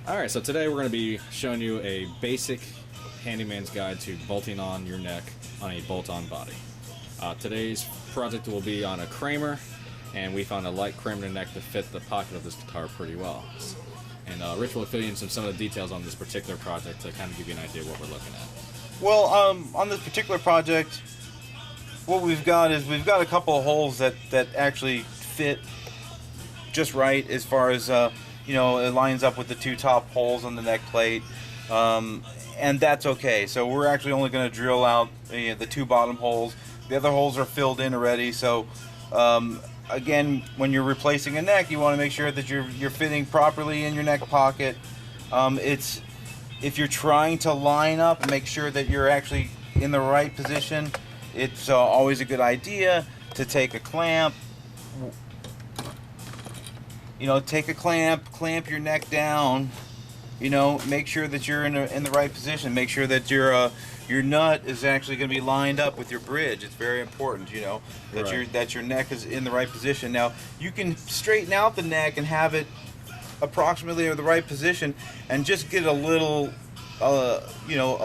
Alright, so today we're going to be showing you a basic handyman's guide to bolting on your neck on a bolt-on body. Today's project will be on a Kramer, and we found a light Kramer neck to fit the pocket of this guitar pretty well. And Rich will fill you in some of the details on this particular project to kind of give you an idea of what we're looking at. Well, on this particular project, what we've got is we've got a couple of holes that actually fit just right as far as you know, it lines up with the two top holes on the neck plate, and that's okay. So we're actually only going to drill out the two bottom holes. The other holes are filled in already. So again, when you're replacing a neck, you want to make sure that you're fitting properly in your neck pocket. If you're trying to line up, make sure that you're actually in the right position. It's always a good idea to take a clamp. Take a clamp your neck down. Make sure that you're in the right position. Make sure that your nut is actually going to be lined up with your bridge. It's very important, that your neck is in the right position. Now, you can straighten out the neck and have it approximately in the right position, and just get a little, a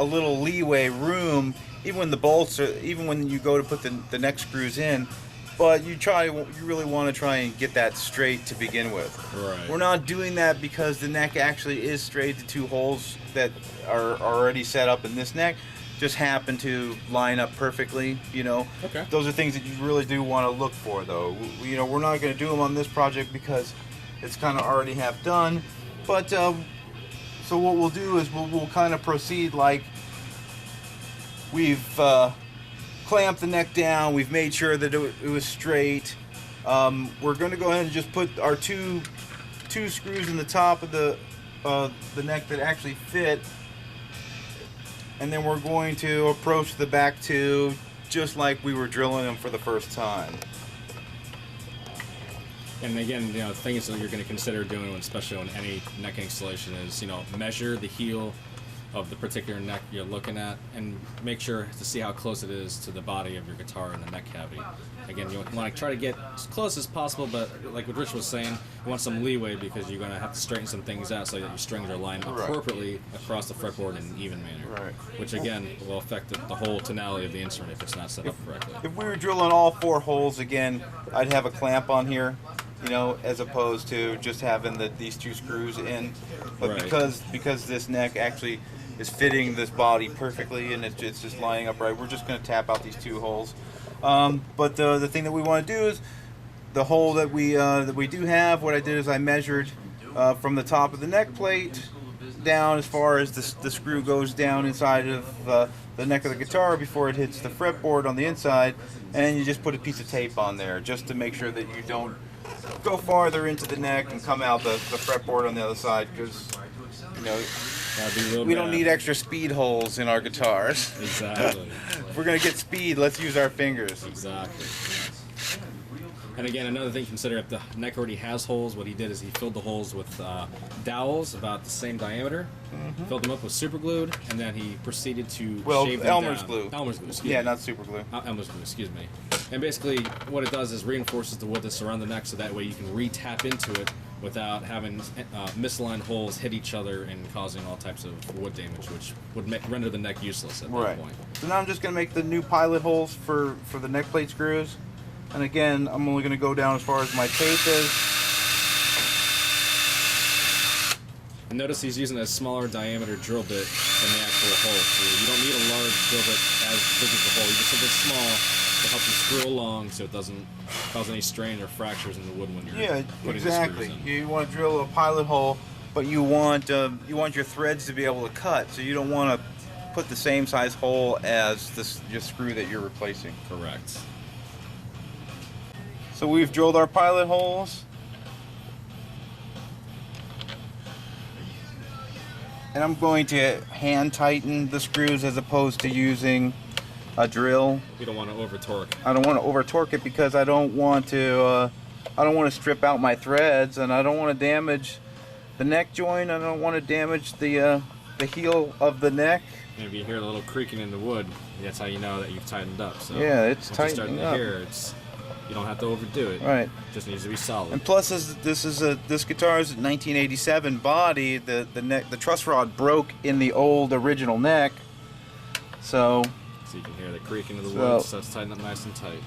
little leeway room, even when you go to put the neck screws in. But you really want to try and get that straight to begin with. Right. We're not doing that because the neck actually is straight. The two holes that are already set up in this neck just happen to line up perfectly. Okay. Those are things that you really do want to look for, though. We're not going to do them on this project because it's kind of already half done. But so what we'll do is we'll kind of proceed like we've clamped the neck down. We've made sure that it was straight. We're going to go ahead and just put our two screws in the top of the neck that actually fit, and then we're going to approach the back two just like we were drilling them for the first time. And again, the things that you're going to consider doing, especially on any neck installation, is measure the heel of the particular neck you're looking at, and make sure to see how close it is to the body of your guitar and the neck cavity. Again, you want to try to get as close as possible, but like what Rich was saying, you want some leeway because you're going to have to straighten some things out so that your strings are lined appropriately across the fretboard in an even manner. Right. Which again will affect the whole tonality of the instrument if it's not set up correctly. If we were drilling all four holes again, I'd have a clamp on here, as opposed to just having these two screws in. But because this neck actually is fitting this body perfectly and it's just lining up right, we're just going to tap out these two holes. But the thing that we want to do is the hole that we do have. What I did is I measured from the top of the neck plate down as far as the screw goes down inside of the neck of the guitar before it hits the fretboard on the inside, and you just put a piece of tape on there just to make sure that you don't go farther into the neck and come out the fretboard on the other side, because we don't need extra speed holes in our guitars. Exactly. If we're going to get speed, let's use our fingers. Exactly. And again, another thing to consider, if the neck already has holes, what he did is he filled the holes with dowels about the same diameter, filled them up with super glued, and then he proceeded to shave them Elmer's down. glue. Elmer's glue, excuse me. Yeah, not super glue. Elmer's glue, excuse me. And basically, what it does is reinforces the wood that's around the neck, so that way you can re-tap into it without having misaligned holes hit each other and causing all types of wood damage, which would render the neck useless at that point. So now I'm just going to make the new pilot holes for the neck plate screws. And again, I'm only going to go down as far as my tape is. And notice he's using a smaller diameter drill bit than the actual hole. So you don't need a large drill bit as big as the hole. You just something small to help you screw along so it doesn't cause any strain or fractures in the wood when you're putting the screws in. You want to drill a pilot hole, but you want your threads to be able to cut. So you don't want to put the same size hole as your screw that you're replacing. Correct. So we've drilled our pilot holes. And I'm going to hand tighten the screws as opposed to using a drill. You don't want to over torque. I don't want to over torque it because I don't want to strip out my threads, and I don't want to damage the neck joint. I don't want to damage the heel of the neck. And if you hear a little creaking in the wood, that's how you know that you've tightened up. So yeah, it's once you're tightening starting up. to hear, You don't have to overdo it. Right. It just needs to be solid. And plus, this guitar's 1987 body. The truss rod broke in the old original neck. So you can hear the creaking of the wood, so it's tightened up nice and tight.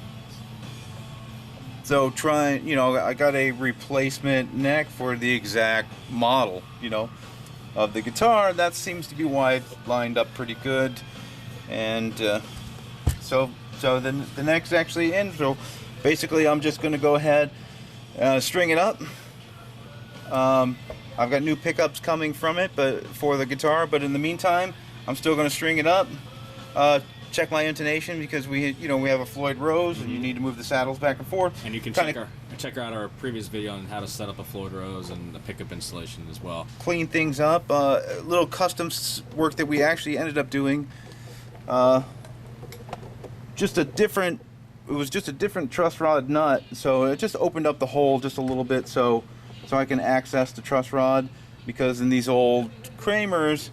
So I got a replacement neck for the exact model, of the guitar. That seems to be why it's lined up pretty good. And so the neck's actually in. So basically, I'm just going to go ahead, string it up. I've got new pickups coming from it, but for the guitar. But in the meantime, I'm still going to string it up. Check my intonation because we have a Floyd Rose, and you need to move the saddles back and forth. And you can check out our previous video on how to set up a Floyd Rose and the pickup installation as well. Clean things up. A little custom work that we actually ended up doing. It was just a different truss rod nut, so it just opened up the hole just a little bit, so I can access the truss rod. Because in these old Kramers,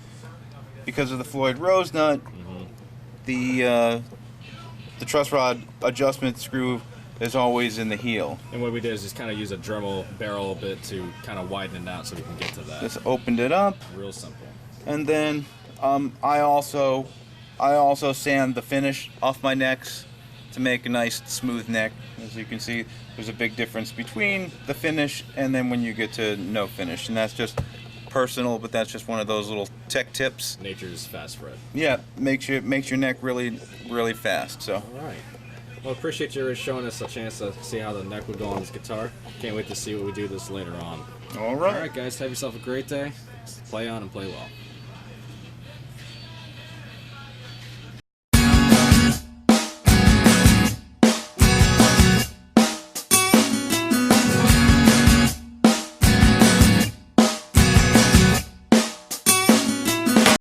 because of the Floyd Rose nut, the truss rod adjustment screw is always in the heel. And what we did is just kind of use a Dremel barrel a bit to kind of widen it out so we can get to that. Just opened it up. Real simple. And then I also sand the finish off my necks to make a nice smooth neck. As you can see, there's a big difference between the finish and then when you get to no finish. And that's just personal, but that's just one of those little tech tips. Nature's fast spread. Yeah, makes your neck really, really fast. So. All right. Well, appreciate you showing us a chance to see how the neck would go on this guitar. Can't wait to see what we do this later on. All right. All right, guys. Have yourself a great day. Play on and play well.